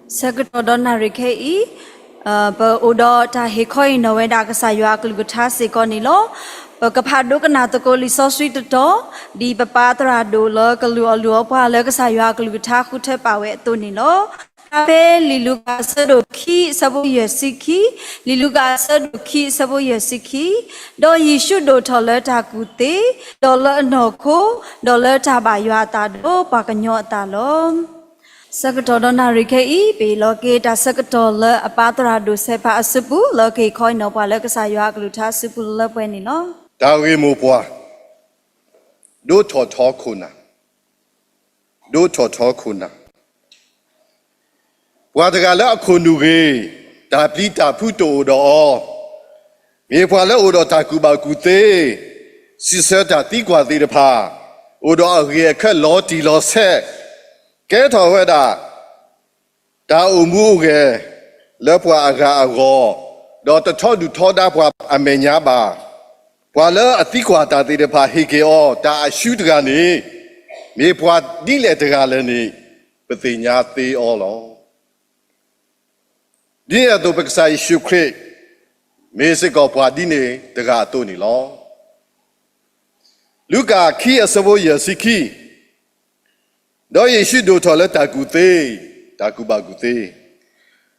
Secretary Rikei, Odo Tahikoi, Novenda Kasayua Kulgutasi Conilo, Kapadokanato Liso Street to, Di Papatra Dola, Kalualuapa, Legasayua Kulgutaku Tepawe Tunino, Ape Liluga Sadoki, Sabo Yesiki, Liluga Sadoki, Sabo Yesiki, Do Yishu do Toler Takute, Dollar Noko, Dollar Tabayata do, Pakanyota lom. Secretary Rikei, be located Secretary Apatra do Sepa Supu, locate coin of Palakasaya Gluta Supu Lapenino. Dawi Mupua Do Totokuna Do Totokuna Wadagala Kunuge, Taplita Puto do Mepala Odo Takuba Gute, Siserta Tigua de Pa, Odo Rieka Loti Lose. Get over that. Da umuge, lepwa aga ago, dot the todu toda pwa amenyaba. Wala a thiqua da de pa hikeo, da shoot gani, me pwa dile de galani, but the nyati all. Dear do Bexai shoot creek, Mesic of Wadine, the gatoni law. Luca kia savo yasiki. Do Yeshu do toilet takute, takuba gute.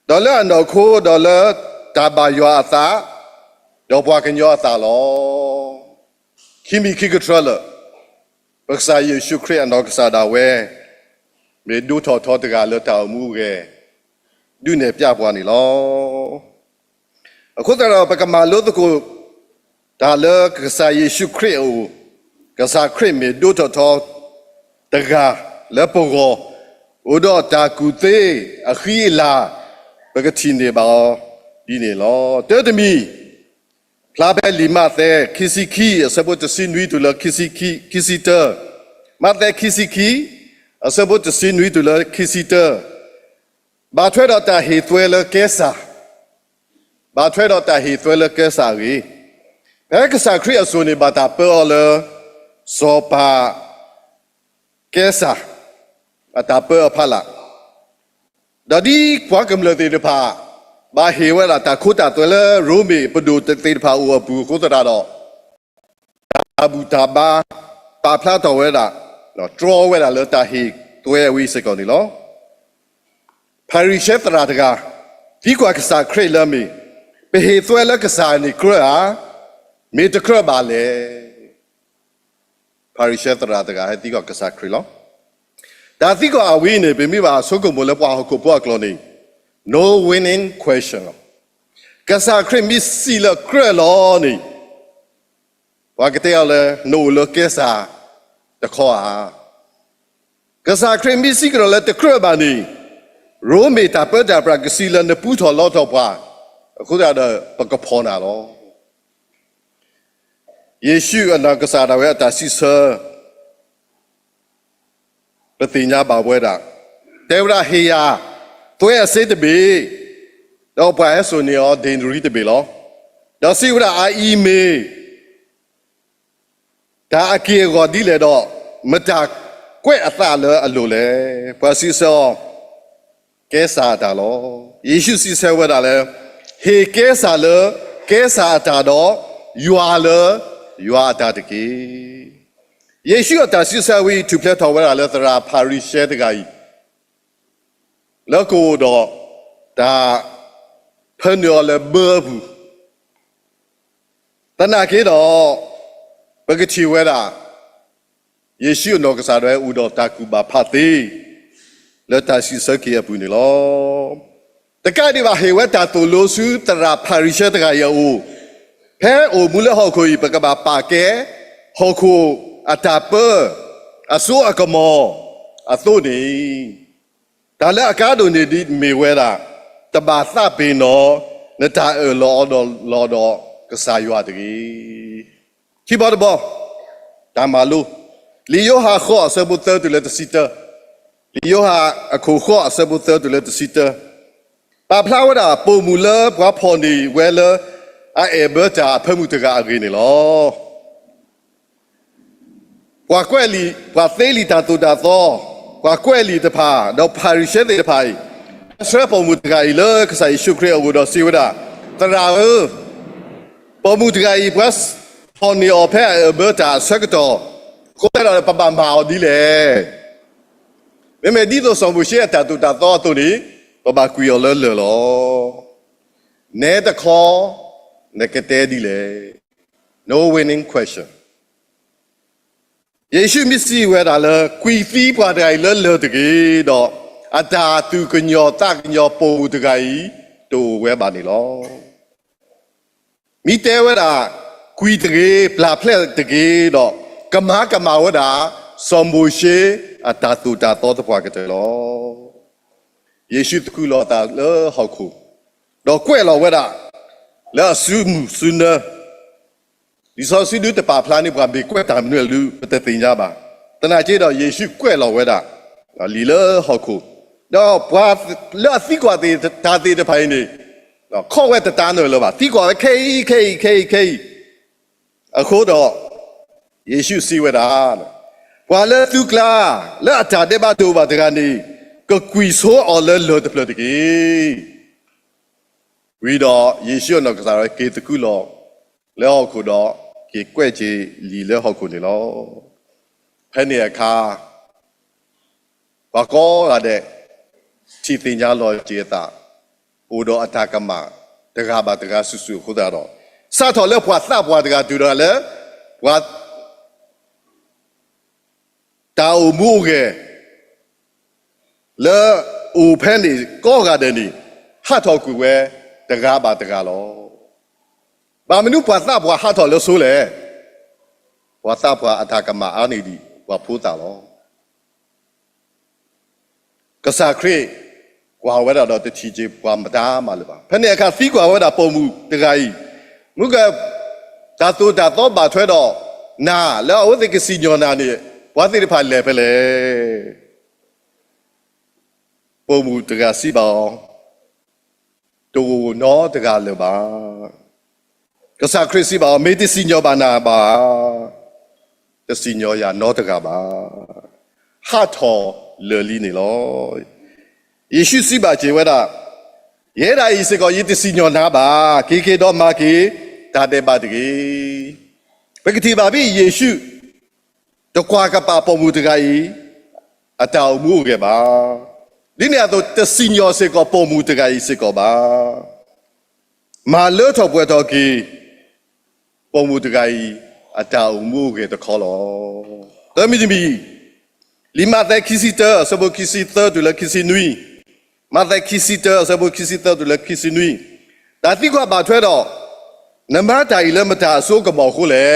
Dollar no ko dollar tabayata, do walking your thalo. Kimi kikatroller. Baksa Yeshu create and Oxada way. May do to the galata muge. Do ne piapani law. A quarter of Bakamalo the go. Dollar Kasa Yeshu create. Kasa cream me do to the ga. Lepogo, Odo Takute, Achila, Bagatine Bao, Dinelo, Tedemi, Plabe Mate, Kissiki, a support to sin we to the Kissiter, Mate Kissiki, a support to sin we to the Kissiter, Batredota Hitwella Kesa, Batredota Hitwella Kesari, Pekasa Kriasuni Bata Pearl, Sopa Kesa. Atapa pala. Dadi kwakam le te pa ba hewa ta khuta tole rumi padu te pa u bu khuta do. Abu taba pa phla to we da no draw we da le ta he twe wi se ko ni lo. Parishe tra daga di kwa kasa kre le mi pe he twe le kasa ni kre a me te kre ba le. Parishe tra daga he di kwa kasa kre lo. That thing are winning, be me by so good, no winning question. Cassa cream miss seal creloni. Wakatale, no look essa, the car. Cassa cream miss secret let the crabani. Rome tapeta bragasila and the put a lot of bar. A good other Pacapona law. Yeshu and Nagasada where that is her. Patinya Baweda. Devra Hia, Toya said to be, no bias on your danger to be law. Does see what I me? Taki got dealer dog, Matak, quite a thaler, a lule, Pasiso, Kesa Talo, Issues is over the He Kesa Tado, you are Tataki. Yeshu Tasisa we to play tower a letter parish shed guy. Loco do da Peniola burbu. Tanakido Bagati Weda Yeshu no Casare Udo Takuba Pati. Let us see Saki Punilo. The Kadiva Heweta to Losu Tara parish shed guy. Pe o Mula Hokoi Bagaba Pake Hoko. Atapa, aso akamo, atoni. Tala akado ni di mewera, tabasa pino, neta lodo kasayo adigi. Kibadabo, tamalu, 里有哈好舍不得对了的西的，里有哈口好舍不得对了的西的，把普拉瓦达保姆了，把泡尼为了哎不加喷木这个阿给你咯，把怪里把非里达都达多，把怪里的怕，到帕里些的怕，所以保姆这个伊了，可是伊修克尔我到西瓦达，当然保姆这个伊不是泡尼奥佩不加这个多。ကိုယ်တော်ပပမအောင်ဒီလေမေမေဒီတော့ဆောင်ဘူးရှေ့တတူတာတော့တူနေပပကွေရောလဲလောနဲတခေါ်နကတဲ့ဒီလေ no winning question ယေရှုမစ္စည်းဝဲတာလဲကွီဖီးပွားတယ်လဲတကြီးတော့အတာသူကညောတကညောပုံတကြီးတူဝဲပါနေလောမိတဲဝဲတာကွီတကြီးပလာဖလက်တကြီးတော့ကမာဝဒါစံဘူရှေအတာတူတာတော့တပွားကတဲ့လောယေရှုတကူလောတာလဲဟောက်ခုတော့ကွဲလောဝဲတာလဲဆုနဒီစောစီဒုတပါဖလာနေပွားဘေကွဲတာမနွေလူပတတင်ကြပါတနာကျေတော့ယေရှုကွဲလောဝဲတာလီလဲဟောက်ခုတော့ပွားလဲစီကွာတဲ့ဒါတဲ့ဖိုင်းနေတော့ခေါ်ဝဲတတာနွေလောပါစီကွာခေအခုတော့ယေရှုစီဝတာဘာလဲသူကလာလက်အတာတဲ့ဘာတို့ဘာတကနေကကွီဆိုအော်လဲလောတပလတကြီးဝီတော့ယေရှုနော်ကစားရကေတကူလောလဲဟောက်ခုတော့ကေကွဲ့ချီလီလဲဟောက်ခုနေလောဖဲနေအခါဘာကောရတဲ့ချီတင်ကြလောကျေတာအိုတော့အတာကမတကားဘာတကားဆူဆူခုတာတော့စတော်လဲဘွာသဘွာတကားတူတော့လဲဘွာတာအမှုကလဲအိုဖဲနေကောကတဲ့နေဟာတော်ကူဝဲတကားပါတကားလောဘာမနုပွာသပွာဟာတော်လို့ဆိုလေပွာသပွာအထာကမအာနေဒီပွာဖိုးတာလောကစားခရီကွာဝဲတော့တချီကြီးပွာမတားမှလည်းပါဖဲနေအခါစီးကွာဝဲတာပုံမှုတကားကြီးမုကဒါတူတာတော့ပါထွဲတော့နာလောဝသိကစီညောနာနေဝါသီရဖာလဲဖလဲပုံမှုတကားစီပါတူနော်တကားလည်းပါကစားခရစ်စီပါမေတ္တစီညောပါနာပါတစီညောရနော်တကားပါဟာထောလေလီနေလောယေရှုစီပါကျေဝဒရဲဒါဤစကောယေတစီညောနာပါကေတော့မာကေဒါတဲ့ပါတကြီးဘဂတိပါပြီယေရှုတကွာကပါပုံမှုတကကြီးအတောင်မှုခဲ့ပါဒီနေရာတော့တစီညောစေကောပုံမှုတကကြီးစေကောပါမာလောထောပွဲတော်ကြီးပုံမှုတကကြီးအတောင်မှုခဲ့တခေါ်လောတမီဒီမီလီမာတဲ့ခီစီတာဆဘခီစီတာဒူလာခီစီနွီမာတဲ့ခီစီတာဆဘခီစီတာဒူလာခီစီနွီဒါတိကွာပါထွဲတော့နမတိုင်လည်းမတာအစိုးကမော်ခုလေ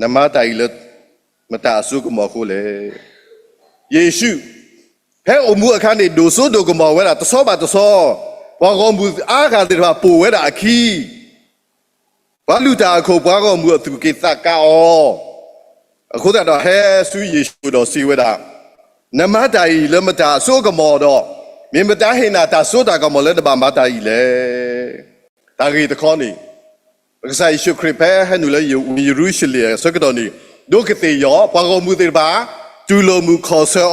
နမတိုင်လည်းမတာအစိုးကမော်ခုလေယေရှုဟဲ့အမှုအခန်းနေဒိုဆိုဒိုကမော်ဝဲတာတဆောပါတဆောဘာကောင်ဘူးအားခါတဲ့ဘာပူဝဲတာအခီဘာလူတာအခုဘာကောင်ဘူးသူကိစ္စကောအခုတော့ဟဲဆူယေရှုတော်စီဝဲတာနမတိုင်လည်းမတာအစိုးကမော်တော့မြင်မတာဟိနာတာဆိုတာကမော်လည်းတပါမတာကြီးလေဒါကြီးတခေါနေကစားယေရှုခရစ်ပဲဟဲ့နူလေယေရုရှလင်စကတော့နေဒုက္ခတေရောဘာကောင်မှုတဲ့ပါတူလိုမှုခေါ်ဆော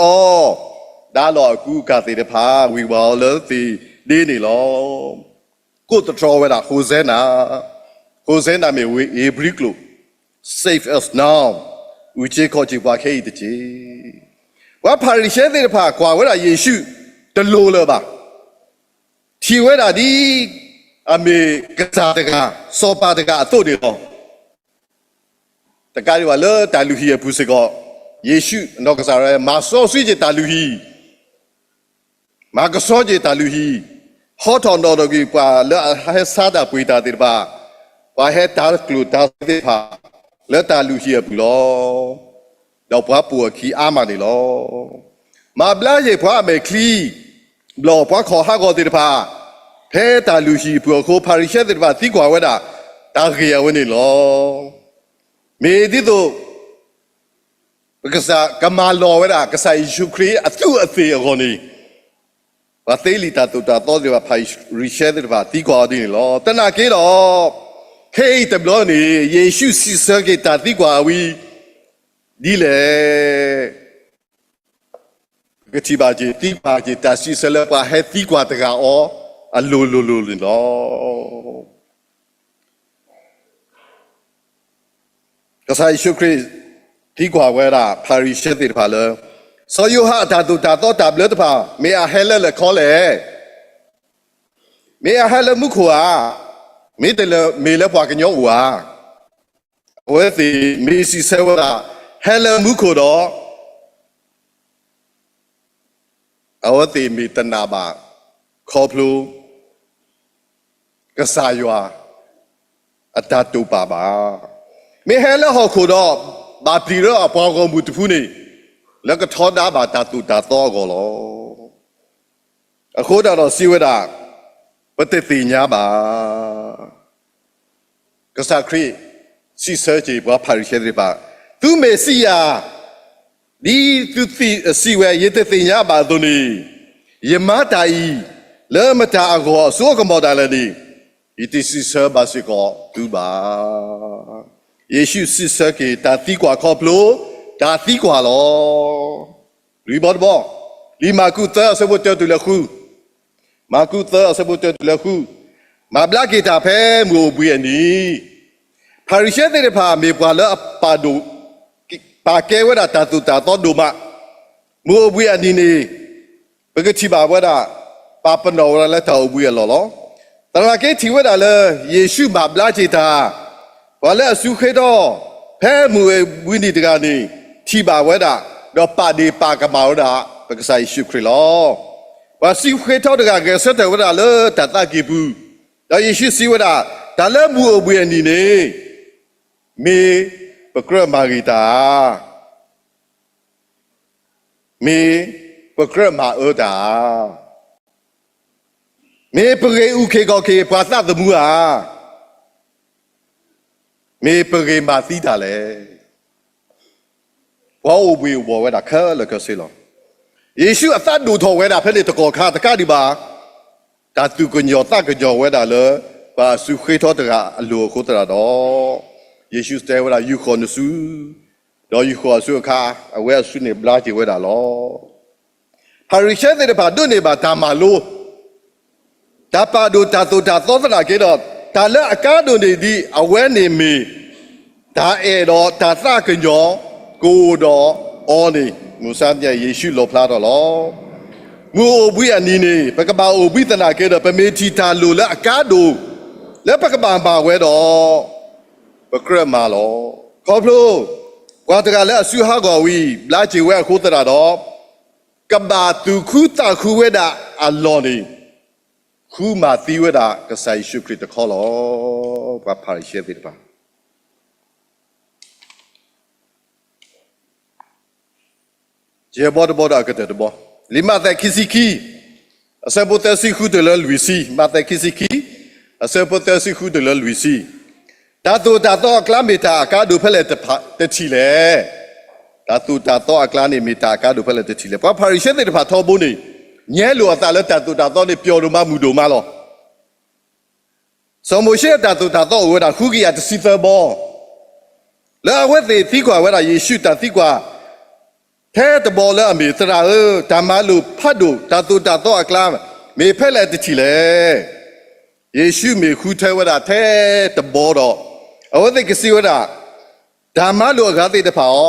ဒါတော့အခုကတဲ့ဖာဝီဝါလို့ဒီနေလောကိုတတော်ဝဲတာဟိုဇဲနာမေဝေအေဘရီကလို save us now ဦးချေခေါ်ချီပွားခဲတချီဝါပါရီရှဲတဲ့ဖာကွာဝဲတာယေရှုတလိုလပါထီဝဲတာဒီအမေကစားတကစောပါတကအတုတ်တွေဟောတကားတွေပါလေတာလူဟီပူစကောယေရှုနောကစားရဲမာစောဆွေးကြတာလူဟီမာကစောကြတာလူဟီဟောတော်တော်ကြီးပါလေဟဲစားတာပွေတာတဲ့ပါဘာဟဲတာကလူတာတဲ့ပါလေတာလူဟီပူလောတော့ဘွားပူခီအားမနေလောမာဘလာရေဘွားမေခလီဘလောဘွားခေါ်ဟာကောတဲ့ပါဖဲတာလူရှိပူခိုပါရီရှက်တဲ့ပါတိကွာဝဲတာတာခေယဝနေလောမေဒီတို့ ကစားကမာလောဝဲတာကစားယေရှုခရစ်အသူအသေးအော်နီဘာသေးလီတာတူတာတော့ဒီဘာဖိုင်ရီရှဲတဲ့ဘာတီကွာဒီလောတနာကေတော့ခေတဘလောနီယေရှုစီစကေတာတီကွာဝီဒီလေကတိပါကြီးတီပါကြီးတာစီဆလပါဟဲတီကွာတကအောအလိုလိုလိုလောကစားယေရှုခရစ်တီကွာဝဲတာပါရီရှဲတဲ့ဘာလဲဆိုယဟာတာတူတာတော့တာဘလတ်ပါမေအဟဲလဲခေါ်လေမေအဟဲလဲမှုခွာမေတလေမေလဲပွားကညောဝါဝဲစီမေစီဆဝတာဟဲလဲမှုခွတော့အဝတိမေတနာပါခေါ်ဖလူကစားယွာအတတူပါပါမေဟဲလဲဟောခွတော့ဘာပလီရောအပေါ်ကောင်မှုတဖူးနေแล้วก็ทอดาบาตาตูตาต้อก็ลอအခုတော့စီဝဒပတိတိညာပါကစားခရီစီဆာကြီးဘာဖာရီရှဲတဲ့ပါသူမေစီယာဒီသူစီဝဲရတဲ့တိညာပါသူနေယမတာဤလဲမတာအကောဆိုကမောတာလည်းဒီဒီစီဆာပါစီကောသူပါယေရှုစီဆာကေတာတိကွာခေါပလိုဒါသီးကွာလောရီဘောဘောလီမာကူတာဆဘတ်တူလခုမာကူတာဆဘတ်တူလခုမဘလာကေတာဖဲမူဘွေနီပါရီရှဲတဲ့ဖာမေပွာလပါဒူပါကဲဝဒတာတူတာတော့ဒူမမူဘွေအနီနေဘဂတိပါဝဒပါပနောရလက်တော်ဘွေလောလောတရာကေတီဝဒလေယေရှုမဘလာကေတာဘာလဲအစုခေတော့ဖဲမူဝိနိတကနေทีบาเวดาดอปาดีปากะมาวดาปะกะไซชุคริลอว่าสิเขทอดกะเกสตะเวดาเลตะตะกิบูดอเยชูสิเวดาดาเลมูอบุยนีเนเมปะกระมาริตาเมปะกระมาเอดาเมปะเรอุเคกอเคปาตะตะมูอาเมปะเรมาติตาเลဝါအိုဘွေဘောဝဲတာခဲလကဆေလောယေရှုအသက်ဒူထော်ဝဲတာဖဲလေတကောခါတကဒီပါဒါသူကညောတကကြောဝဲတာလေပါစုခေထောတကအလိုခိုးတရာတော့ယေရှုတဲဝဲတာယူခေါ်နစုတော့ယူခေါ်ဆုခါအဝဲဆုနေဘလာတီဝဲတာလောဟာရီရှဲတဲ့ပါဒုနေပါဒါမာလိုဒါပါဒူတာတူတာသောသနာကေတော့ဒါလက်အကားဒုနေဒီအဝဲနေမီဒါအဲတော့ဒါသကညောကိုတော်အော်နေမူဆာပြယေရှုလောဖလာတော့လောငူအိုဘွေအနီနေပကပါအိုဘိသနာကဲတော့ပမေတီတာလိုလက်အကားဒိုလက်ပကပါပါဝဲတော့ပကရမာလောခေါဖလို့ကွာတကလည်းအဆူဟာကောဝီလာချေဝဲခိုးတရာတော့ကဘာတူခုတာခုဝဲတာအလောနေခုမာတီဝဲတာကဆိုင်ရှုခရစ်တခေါ်လောဘာဖာရှဲတဲ့ပါကျေဘောဘောဒါကတဲ့ဘောလီမာတဲ့ခီစီခီအစပိုတစီခုde la Luisi မာတဲ့ခီစီခီအစပိုတစီခုde la Luisi ဒါတော့ကလာမီတာကာဒူဖဲလေတချီလေဒါတော့ကလာနေမီတာကာဒူဖဲလေတချီလေဘာဖာရီရှဲတဲ့ဖာထောဘုန်နေညဲလိုအတာလက်တော့နေပျော်လို့မမူတို့မလောစမရှဲတော့ဝဲတာခုကီယာတစီဖဘောလာဝဲတဲ့သီကွာဝဲတာယေရှုတာသီကွာแท้ตะบอละอเมตราဓမ္မလူဖတ်တို့တာတူတာတော့အကလာမေဖက်လက်တချီလေယေရှုမေခုထဲဝဒแท้ตะบอတော့အဝသိကစီဝဒဓမ္မလူအကားသိတဖာဩ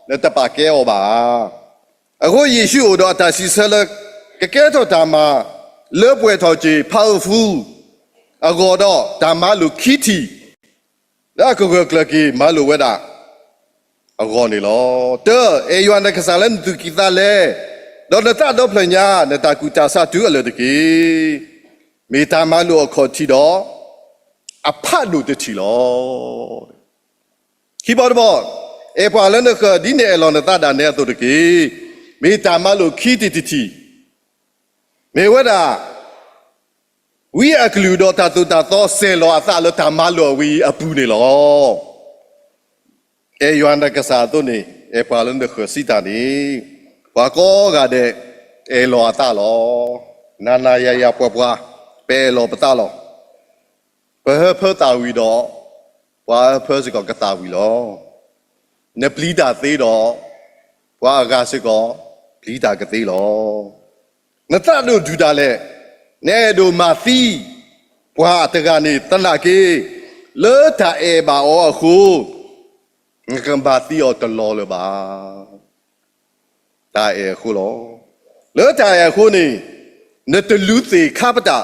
လက်တပါကဲဩပါအခုယေရှုတော့တာစီဆလကကဲတော့ဓမ္မလေပွဲထော်ကြီး powerful အကောတော့ဓမ္မလူခီတီဒါကကကလကီမလူဝဒအကောနေလောတဲအေယွမ်တဲ့ကစားလန်သူကိတာလေတော့တော့ပလညာနတာကူတာစာတူအလတကီမေတာမလို့အခေါ်ချီတော့အဖတ်လို့တချီလောခိဘောဘောအေပွာလန်ကဒီနေလောနတာဒါနေတော့တကီမေတာမလို့ခီတီတီမေဝဒါဝီအကလူတော့တာတူတာတော့ဆယ်လောအသလောတာမလို့ဝီအပူနေလောအေယွမ်တဲ့ကစားတော့နေ ပါလုံးတဲ့ခစီတာနေဘာကောကတဲ့လောတာလောနာနာရရပွားပွားပဲလောပတာလောဘဖတာဝီတော့ဝါဖစကောကတာဝီလောနပလီတာသေးတော့ဝါကစကောပလီတာကသေးလောနတတို့ဒူတာလဲနဲတို့မာသီဘွာတကနေတနာကေလေတာဘာအောအခုငကံဘာသီအောတလောလပါတာခုလောလေတာခုနေနတလူသေးခပတာ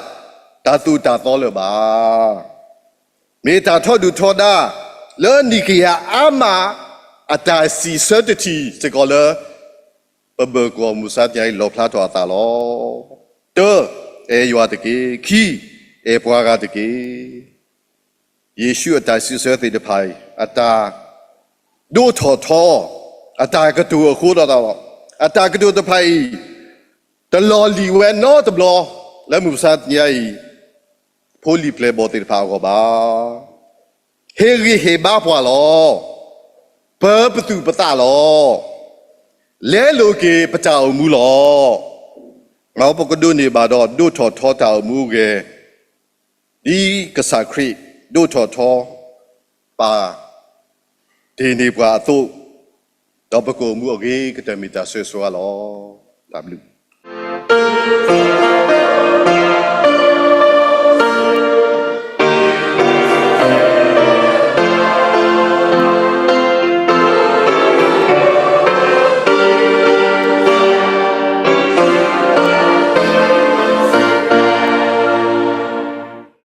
ဒါသူတာတော်လပါမေတာထော့ဒူထောဒါလေနိကယာအာမအတာစီစတတီစကောလပဘကောမူစာတိုင်လောဖလာတော်တာလောတောယောတကေခီပွားကတကေယေရှုအတာစီစတဲ့တဖိုင်အတာဒိုထော်ထောအတာကတူခိုးတော်အတာကတူတဖိုင်တလောလီဝဲနော်တဘလောလဲမူစာတိုင်ဖိုလီပလေဘောတေဖာကောပါဟေရီဟေဘာပွာလောဘပတူပတာလောလဲလိုကေပတာအမူလောငါပကဒုနေပါတော့ဒုထော်ထောတာအမူကေဒီကစားခရီဒုထော်ထောပါဒီနေပွားသုတော့ပကောမူအကေကတမီတာဆွေဆွာလော W